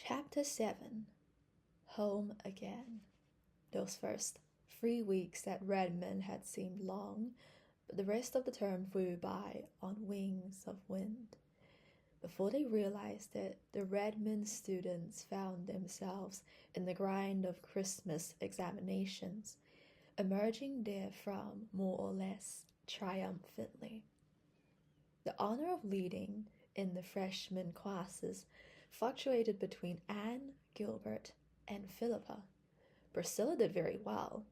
Chapter 7. Home Again. Those first 3 weeks at Redmond had seemed long, but the rest of the term flew by on wings of wind. Before they realized it, the Redmond students found themselves in the grind of Christmas examinations, emerging therefrom more or less triumphantly. The honor of leading in the freshman classes fluctuated between Anne, Gilbert, and Philippa. Priscilla did very well.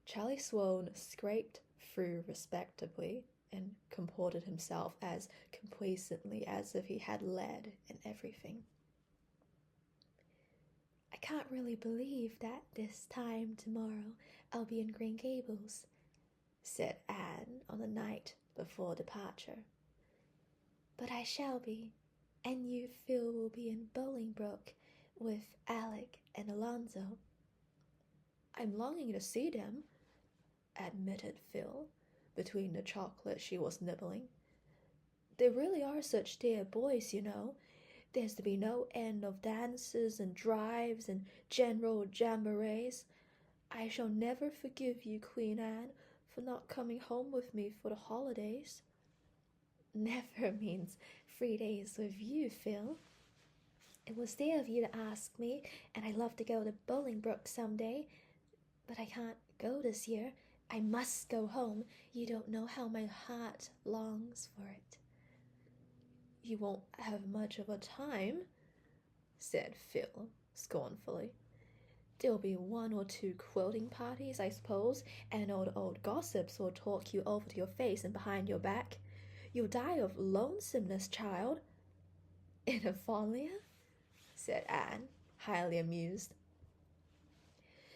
Charlie Sloane scraped through respectably and comported himself as complacently as if he had led in everything. "I can't really believe that this time tomorrow I'll be in Green Gables," said Anne on the night before departure. "But I shall be, and you, Phil, will be in Bolingbroke with Alec and Alonzo." "I'm longing to see them," admitted Phil, between the chocolate she was nibbling. "They really are such dear boys, you know. There's to be no end of dances and drives and general jamborees. I shall never forgive you, Queen Anne, for not coming home with me for the holidays." "Never means 3 days with you, Phil. It was dear of you to ask me, and I'd love to go to Bolingbroke some day, but I can't go this year. I must go home. You don't know how my heart longs for it." "You won't have much of a time," said Phil scornfully. "There'll be 1 or 2 quilting parties, I suppose, and old gossips will talk you over to your face and behind your back. You'll die of lonesomeness, child." "In Avonlea?" said Anne, highly amused.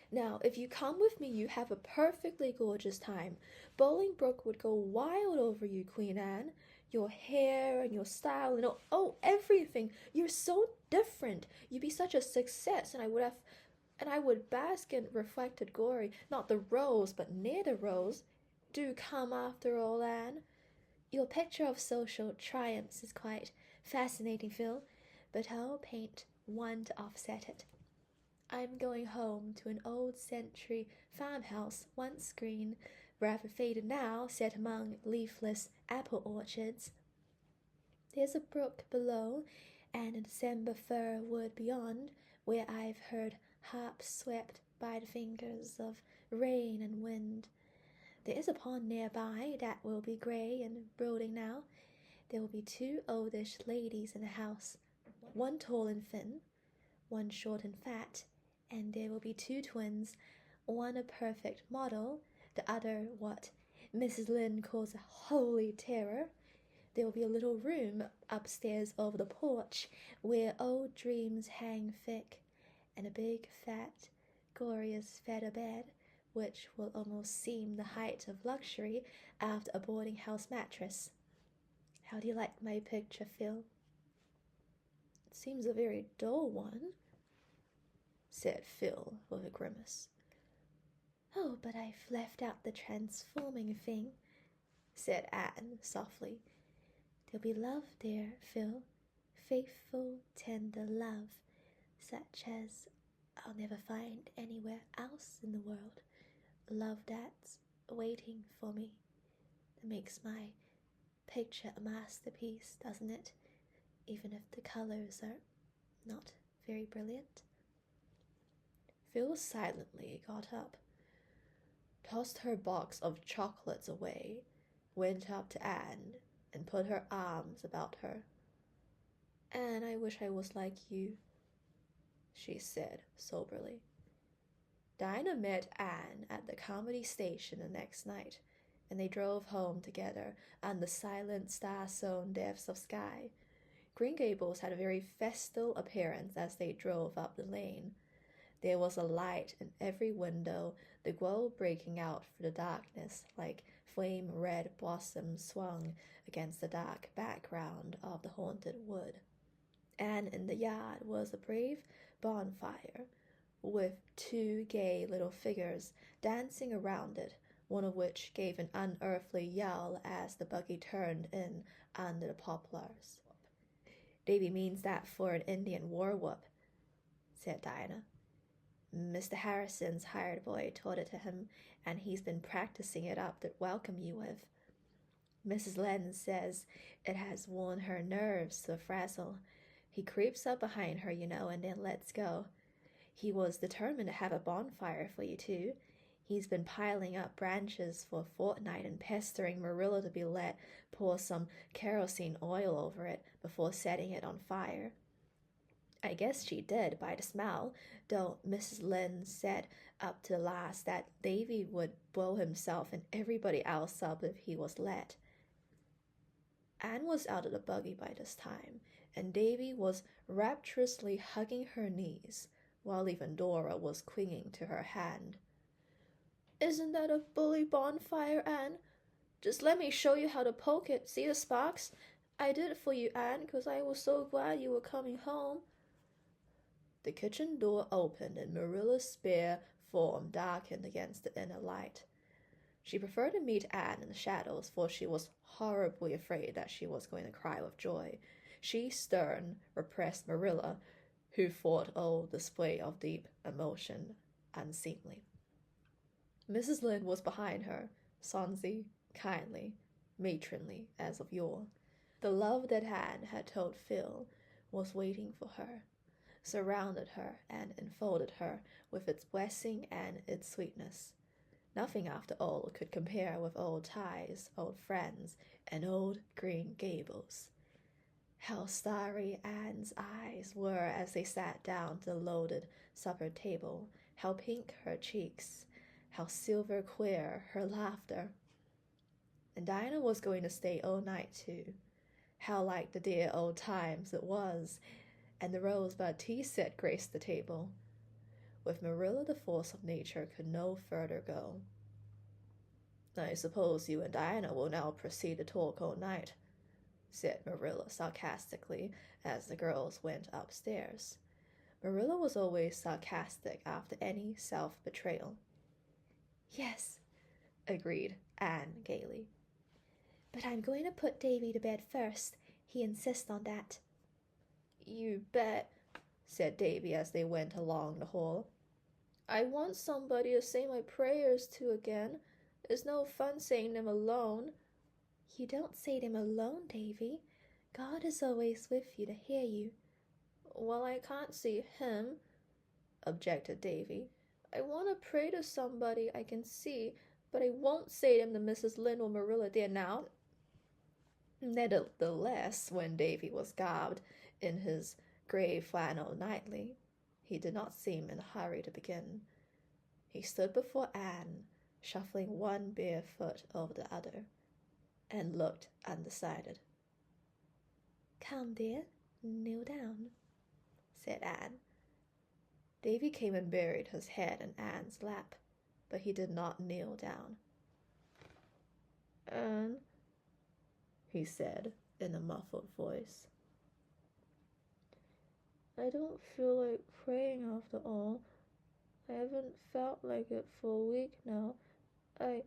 "Now, if you come with me, you have a perfectly gorgeous time. Bolingbroke would go wild over you, Queen Anne. Your hair and your style and everything. You're so different. You'd be such a success, and I would bask in reflected glory, not the rose, but near the rose. Do come after all, Anne. Your picture of social triumphs is quite fascinating, Phil, but I'll paint one to offset it. I'm going home to an old century farmhouse, once green, rather faded now, set among leafless apple orchards. There's a brook below, and a December fir wood beyond, where I've heard harps swept by the fingers of rain and wind. There is a pond nearby that will be grey and brooding now. There will be 2 oldish ladies in the house, one tall and thin, one short and fat, and there will be 2 twins, one a perfect model, the other what Mrs. Lynde calls a holy terror. There will be a little room upstairs over the porch where old dreams hang thick, and a big, fat, glorious feather bed, which will almost seem the height of luxury after a boarding-house mattress. How do you like my picture, Phil?" "It seems a very dull one," said Phil with a grimace. "Oh, but I've left out the transforming thing," said Anne softly. "There'll be love there, Phil, faithful, tender love, such as I'll never find anywhere else in the world. Love that's waiting for me. That makes my picture a masterpiece, doesn't it? Even if the colors are not very brilliant." Phil silently got up, tossed her box of chocolates away, went up to Anne, and put her arms about her. "Anne, I wish I was like you," she said soberly. Dinah met Anne at the comedy station the next night, and they drove home together on the silent, star-sown depths of sky. Green Gables had a very festal appearance as they drove up the lane. There was a light in every window, the glow breaking out through the darkness like flame-red blossoms swung against the dark background of the haunted wood. And in the yard was a brave bonfire, with 2 gay little figures dancing around it, one of which gave an unearthly yell as the buggy turned in under the poplars. "Davy means that for an Indian war-whoop," said Diana. Mr. Harrison's hired boy taught it to him, and he's been practicing it up to welcome you with. Mrs. Lenz says it has worn her nerves to a frazzle. He creeps up behind her, and then lets go. He was determined to have a bonfire for you, too. He's been piling up branches for a fortnight and pestering Marilla to be let pour some kerosene oil over it before setting it on fire. I guess she did by the smell, though Mrs. Lynde said up to the last that Davy would blow himself and everybody else up if he was let. Anne was out of the buggy by this time, and Davy was rapturously hugging her knees, while even Dora was clinging to her hand. "Isn't that a bully bonfire, Anne? Just let me show you how to poke it. See the sparks? I did it for you, Anne, 'cause I was so glad you were coming home." The kitchen door opened and Marilla's spare form darkened against the inner light. She preferred to meet Anne in the shadows, for she was horribly afraid that she was going to cry with joy. She stern, repressed Marilla, who thought all display of deep emotion unseemly. Mrs. Lynde was behind her, sonsy, kindly, matronly as of yore. The love that Anne had told Phil was waiting for her, surrounded her and enfolded her with its blessing and its sweetness. Nothing, after all, could compare with old ties, old friends, and old Green Gables. How starry Anne's eyes were as they sat down to the loaded supper table, how pink her cheeks, how silver clear her laughter. And Diana was going to stay all night, too. How like the dear old times it was, and the rosebud tea set graced the table. With Marilla, the force of nature could no further go. "I suppose you and Diana will now proceed to talk all night," said Marilla sarcastically as the girls went upstairs. Marilla was always sarcastic after any self-betrayal. "Yes," agreed Anne gaily. "But I'm going to put Davy to bed first. He insists on that." "You bet," said Davy as they went along the hall. "I want somebody to say my prayers to again. It's no fun saying them alone." "You don't say them alone, Davy. God is always with you to hear you." "Well, I can't see him," objected Davy. "I want to pray to somebody I can see, but I won't say them to Mrs. Lynde or Marilla, dear, now." Nevertheless, when Davy was garbed in his gray flannel nightly, he did not seem in a hurry to begin. He stood before Anne, shuffling one bare foot over the other, and looked undecided. "Come, dear, kneel down," said Anne. Davy came and buried his head in Anne's lap, but he did not kneel down. "Anne," he said in a muffled voice, "I don't feel like praying after all. I haven't felt like it for a week now. I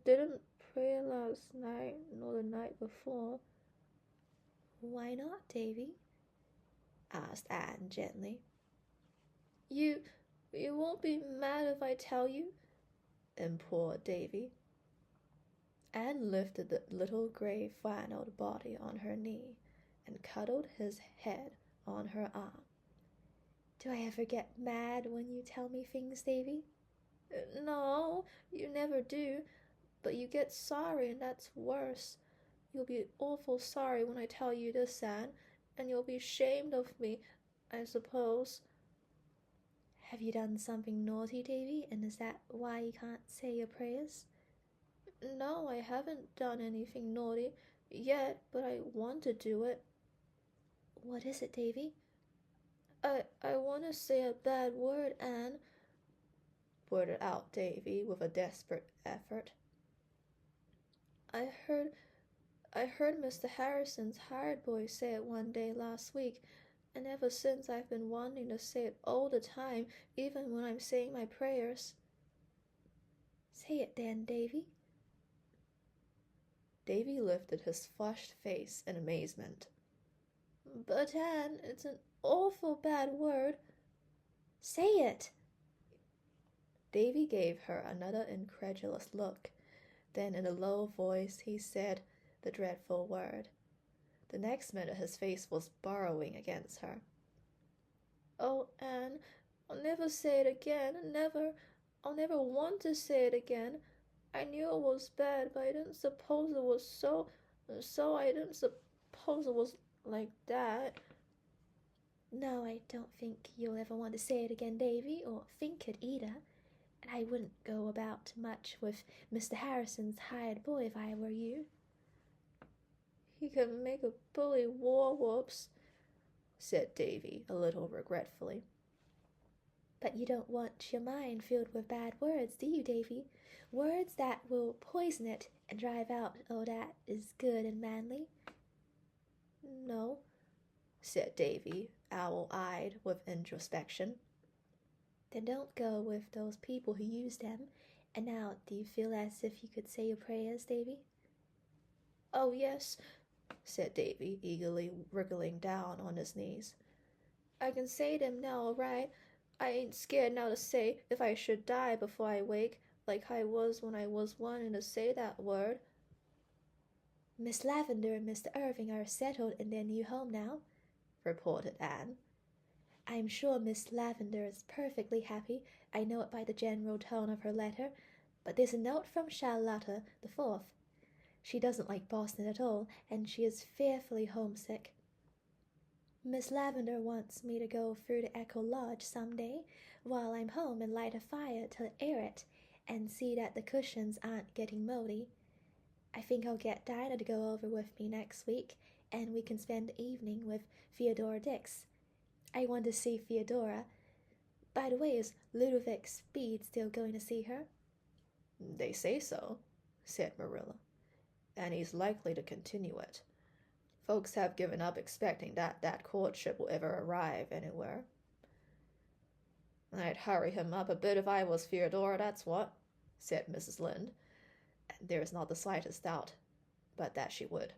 didn't pray last night nor the night before." "Why not, Davy?" asked Anne gently. You won't be mad if I tell you?" implored Davy. Anne lifted the little gray flannelled body on her knee and cuddled his head on her arm. "Do I ever get mad when you tell me things, Davy?" "No, you never do, but you get sorry, and that's worse. You'll be awful sorry when I tell you this, Anne, and you'll be ashamed of me, I suppose." "Have you done something naughty, Davy, and is that why you can't say your prayers?" "No, I haven't done anything naughty yet, but I want to do it." "What is it, Davy?" I want to say a bad word, Anne," blurted out Davy with a desperate effort. I heard Mr. Harrison's hired boy say it one day last week, and ever since I've been wanting to say it all the time, even when I'm saying my prayers." "Say it then, Davy." Davy lifted his flushed face in amazement. "But Anne, it's an awful bad word." Say it. Davy gave her another incredulous look. Then in a low voice he said the dreadful word. The next minute his face was burrowing against her. "Oh, Anne, I'll never say it again, never. I'll never want to say it again. I knew it was bad, but I didn't suppose it was I didn't suppose it was like that." No, I don't think you'll ever want to say it again, Davy, or think it either. And I wouldn't go about much with Mr. Harrison's hired boy if I were you. "He can make a bully war whoops," said Davy, a little regretfully. But you don't want your mind filled with bad words, do you, Davy? Words that will poison it and drive out all that is good and manly. "No," said Davy, owl-eyed with introspection. Then don't go with those people who use them. And now, do you feel as if you could say your prayers, Davy? "Oh, yes," said Davy, eagerly wriggling down on his knees. "I can say them now, all right. I ain't scared now to say if I should die before I wake, like I was when I was wanting to say that word." Miss Lavendar and Mr. Irving are settled in their new home now, reported Anne. I'm sure Miss Lavendar is perfectly happy. I know it by the general tone of her letter. But there's a note from Charlotta the Fourth. She doesn't like Boston at all, and she is fearfully homesick. Miss Lavendar wants me to go through to Echo Lodge some day while I'm home and light a fire to air it and see that the cushions aren't getting moldy. I think I'll get Dinah to go over with me next week, and we can spend the evening with Theodora Dix. I want to see Theodora. By the way, is Ludovic Speed still going to see her? "They say so," said Marilla, "and he's likely to continue it. Folks have given up expecting that courtship will ever arrive anywhere." "I'd hurry him up a bit if I was Theodora, that's what," said Mrs. Lynde, and there is not the slightest doubt but that she would.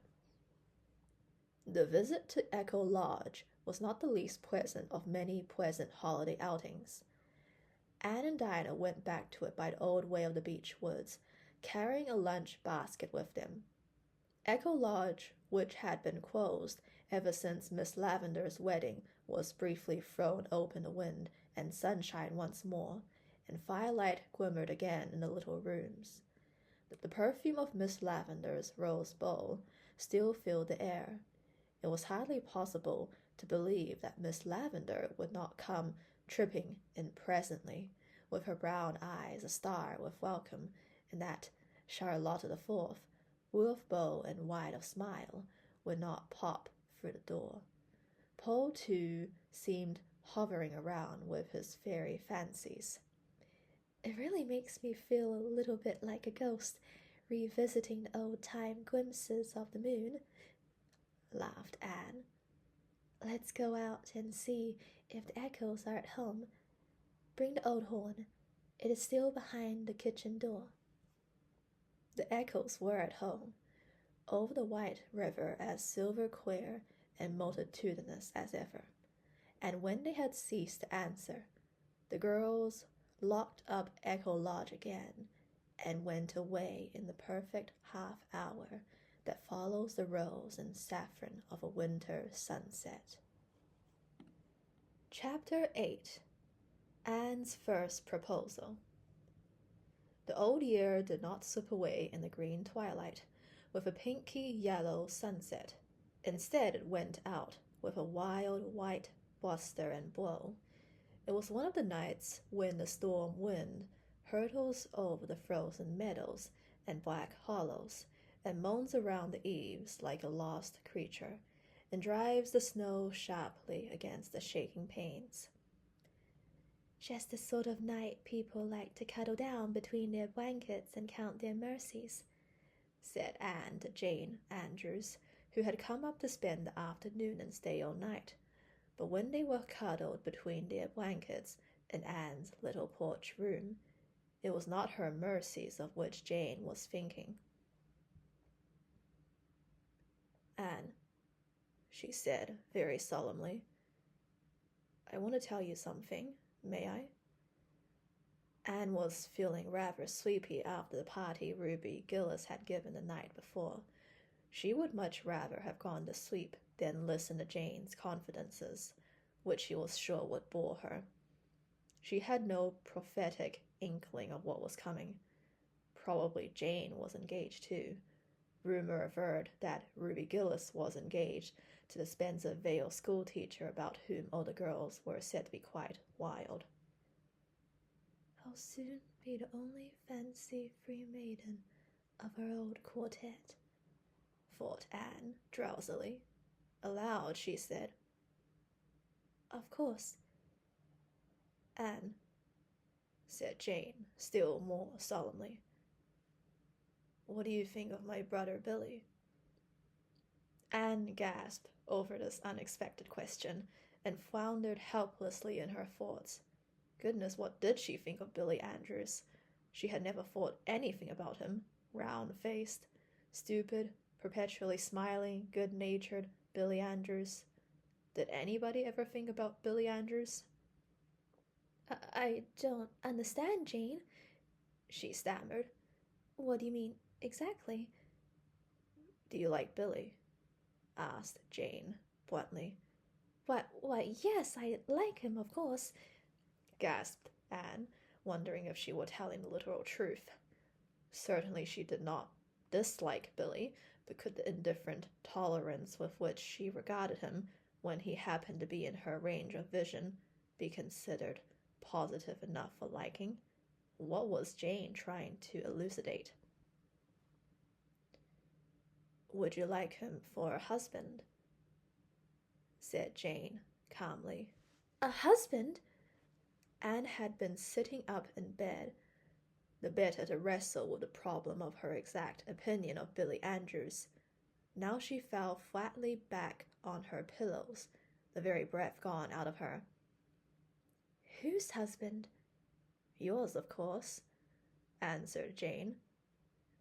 The visit to Echo Lodge was not the least pleasant of many pleasant holiday outings. Anne and Dinah went back to it by the old way of the beech woods, carrying a lunch basket with them. Echo Lodge, which had been closed ever since Miss Lavendar's wedding, was briefly thrown open to wind and sunshine once more, and firelight glimmered again in the little rooms. But the perfume of Miss Lavendar's rose bowl still filled the air. It was hardly possible to believe that Miss Lavendar would not come tripping in presently, with her brown eyes a-star with welcome, and that Charlotta the Fourth, blue of bow and white of smile, would not pop through the door. Paul, too, seemed hovering around with his fairy fancies. It really makes me feel a little bit like a ghost, revisiting the old-time glimpses of the moon, laughed Anne. Let's go out and see if the echoes are at home. Bring the old horn. It is still behind the kitchen door. The echoes were at home, over the white river as silver clear and multitudinous as ever, and when they had ceased to answer, the girls locked up Echo Lodge again and went away in the perfect half-hour that follows the rose and saffron of a winter sunset. Chapter 8. Anne's First Proposal. The old year did not slip away in the green twilight with a pinky yellow sunset. Instead, it went out with a wild white bluster and blow. It was one of the nights when the storm wind hurtles over the frozen meadows and black hollows, and moans around the eaves like a lost creature, and drives the snow sharply against the shaking panes. Just the sort of night people like to cuddle down between their blankets and count their mercies, said Anne to Jane Andrews, who had come up to spend the afternoon and stay all night. But when they were cuddled between their blankets in Anne's little porch room, it was not her mercies of which Jane was thinking. "Anne," she said very solemnly, "I want to tell you something, May I? Anne was feeling rather sleepy after the party Ruby Gillis had given the night before. She would much rather have gone to sleep than listen to Jane's confidences, which she was sure would bore her. She had no prophetic inkling of what was coming. Probably Jane was engaged too. Rumor averred that Ruby Gillis was engaged to the Spencer Vale schoolteacher about whom all the girls were said to be quite wild. I'll soon be the only fancy-free maiden of our old quartet, thought Anne drowsily. Aloud she said, Of course. Anne, said Jane, still more solemnly, what do you think of my brother Billy? Anne gasped over this unexpected question and floundered helplessly in her thoughts. Goodness, what did she think of Billy Andrews? She had never thought anything about him. Round-faced, stupid, perpetually smiling, good-natured Billy Andrews. Did anybody ever think about Billy Andrews? I don't understand, Jane, she stammered. What do you mean exactly? Do you like Billy? Asked Jane bluntly. Why, yes, I like him, of course, gasped Anne, wondering if she were telling the literal truth. Certainly she did not dislike Billy, but could the indifferent tolerance with which she regarded him when he happened to be in her range of vision be considered positive enough for liking? What was Jane trying to elucidate? Would you like him for a husband? Said Jane calmly. A husband? Anne had been sitting up in bed, the better to wrestle with the problem of her exact opinion of Billy Andrews. Now she fell flatly back on her pillows, the very breath gone out of her. Whose husband? Yours, of course, answered Jane.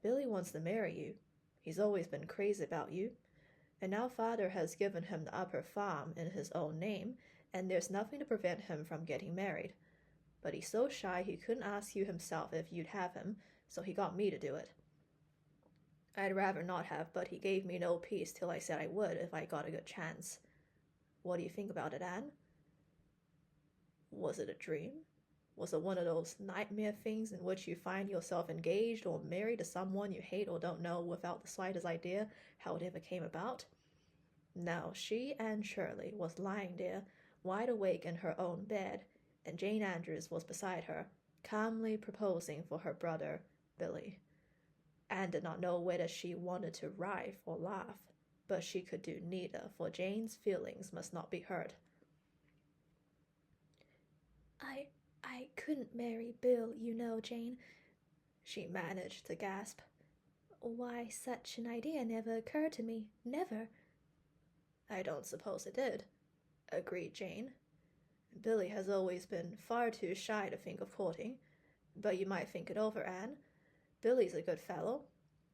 Billy wants to marry you. He's always been crazy about you. And now father has given him the upper farm in his own name, and there's nothing to prevent him from getting married. But he's so shy he couldn't ask you himself if you'd have him, so he got me to do it. I'd rather not have, but he gave me no peace till I said I would if I got a good chance. What do you think about it, Anne? Was it a dream? Was it one of those nightmare things in which you find yourself engaged or married to someone you hate or don't know without the slightest idea how it ever came about? Now, she, Anne Shirley, was lying there, wide awake in her own bed, and Jane Andrews was beside her, calmly proposing for her brother, Billy. Anne did not know whether she wanted to writhe or laugh, but she could do neither, for Jane's feelings must not be hurt. I couldn't marry Bill, you know, Jane, she managed to gasp. Why, such an idea never occurred to me, never. I don't suppose it did, agreed Jane. Billy has always been far too shy to think of courting, but you might think it over, Anne. Billy's a good fellow.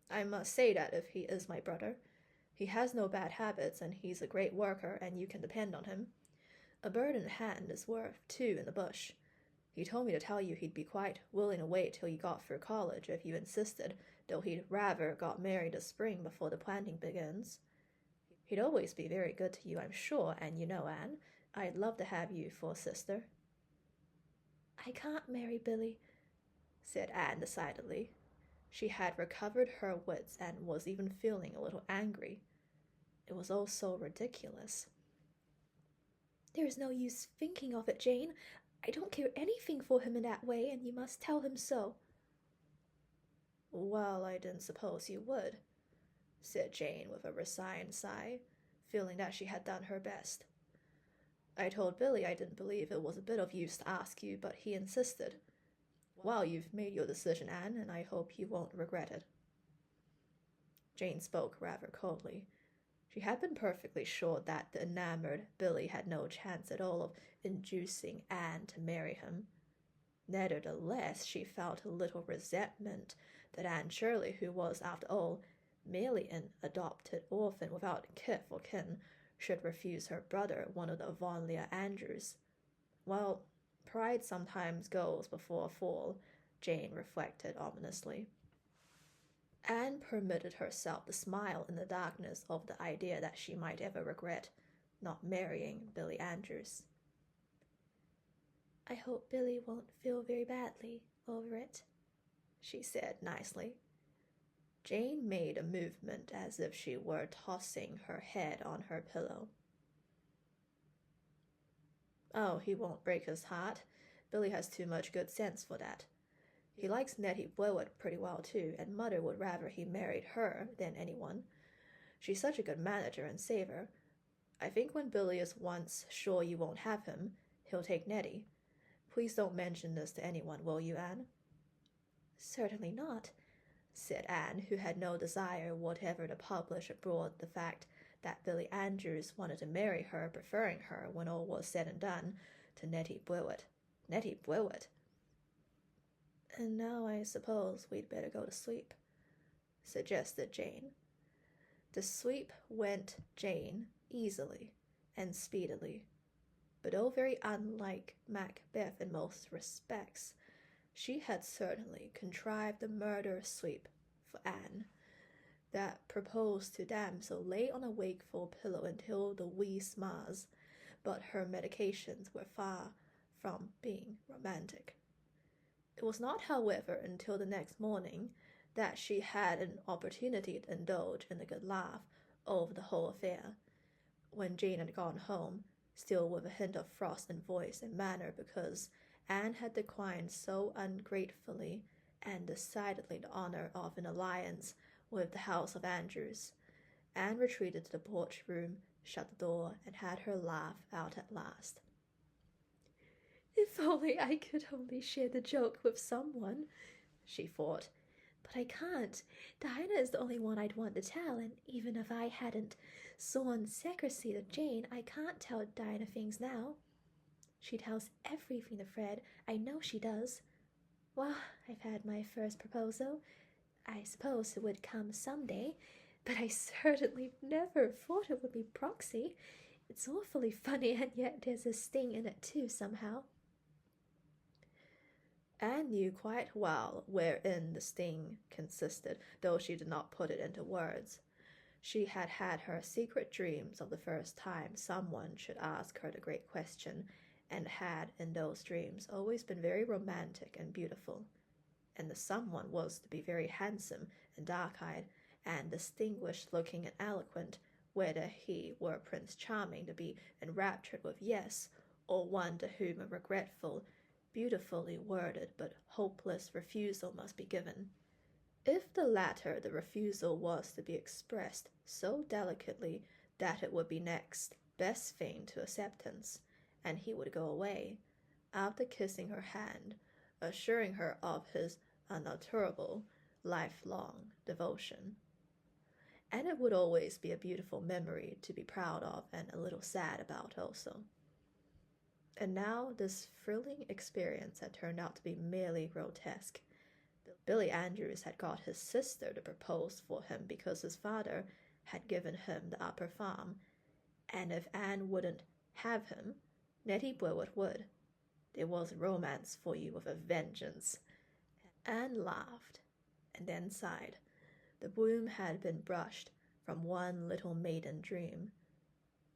I must say that if he is my brother. He has no bad habits, and he's a great worker, and you can depend on him. A bird in the hand is worth two in the bush. He told me to tell you he'd be quite willing to wait till you got through college if you insisted, though he'd rather got married this spring before the planting begins. He'd always be very good to you, I'm sure, and you know, Anne, I'd love to have you for a sister. I can't marry Billy, said Anne decidedly. She had recovered her wits and was even feeling a little angry. It was all so ridiculous. There is no use thinking of it, Jane. I don't care anything for him in that way, and you must tell him so. Well, I didn't suppose you would, said Jane with a resigned sigh, feeling that she had done her best. I told Billy I didn't believe it was a bit of use to ask you, but he insisted. Well, you've made your decision, Anne, and I hope you won't regret it. Jane spoke rather coldly. She had been perfectly sure that the enamored Billy had no chance at all of inducing Anne to marry him. Nevertheless, she felt a little resentment that Anne Shirley, who was, after all, merely an adopted orphan without kith or kin, should refuse her brother one of the Von Lear Andrews. Well, Pride sometimes goes before a fall, Jane reflected ominously. Anne permitted herself to smile in the darkness of the idea that she might ever regret not marrying Billy Andrews. I hope Billy won't feel very badly over it, she said nicely. Jane made a movement as if she were tossing her head on her pillow. Oh, he won't break his heart. Billy has too much good sense for that. He likes Nettie Blewett pretty well, too, and Mother would rather he married her than anyone. She's such a good manager and saver. I think when Billy is once sure you won't have him, he'll take Nettie. Please don't mention this to anyone, will you, Anne? Certainly not, said Anne, who had no desire whatever to publish abroad the fact that Billy Andrews wanted to marry her, preferring her, when all was said and done, to Nettie Blewett. Nettie Blewett! And now I suppose we'd better go to sleep, suggested Jane. To sleep went Jane easily and speedily, but though very unlike Macbeth in most respects, she had certainly contrived a murderous sleep for Anne. That proposed to damsel lay on a wakeful pillow until the wee smas, but her medications were far from being romantic. It was not, however, until the next morning that she had an opportunity to indulge in a good laugh over the whole affair. When Jane had gone home, still with a hint of frost in voice and manner because Anne had declined so ungratefully and decidedly the honor of an alliance with the house of Andrews, Anne retreated to the porch room, shut the door, and had her laugh out at last. If only I could only share the joke with someone, she thought. But I can't. Dinah is the only one I'd want to tell, and even if I hadn't sworn secrecy to Jane, I can't tell Dinah things now. She tells everything to Fred. I know she does. Well, I've had my first proposal. I suppose it would come someday, but I certainly never thought it would be Proxy. It's awfully funny, and yet there's a sting in it too, somehow. Anne knew quite well wherein the sting consisted, though she did not put it into words. She had had her secret dreams of the first time someone should ask her the great question, and had, in those dreams, always been very romantic and beautiful. And the someone was to be very handsome and dark-eyed, and distinguished-looking and eloquent, whether he were Prince Charming to be enraptured with yes, or one to whom a regretful, beautifully worded but hopeless refusal must be given. If the latter, the refusal was to be expressed so delicately that it would be next best thing to acceptance, and he would go away, after kissing her hand, assuring her of his unalterable, lifelong devotion. And it would always be a beautiful memory to be proud of and a little sad about also. And now this thrilling experience had turned out to be merely grotesque. Billy Andrews had got his sister to propose for him because his father had given him the upper farm, and if Anne wouldn't have him, Nettie Blewett would. There was romance for you with a vengeance. Anne laughed, and then sighed. The bloom had been brushed from one little maiden dream.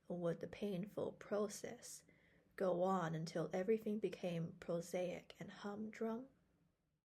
Would the painful process go on until everything became prosaic and humdrum?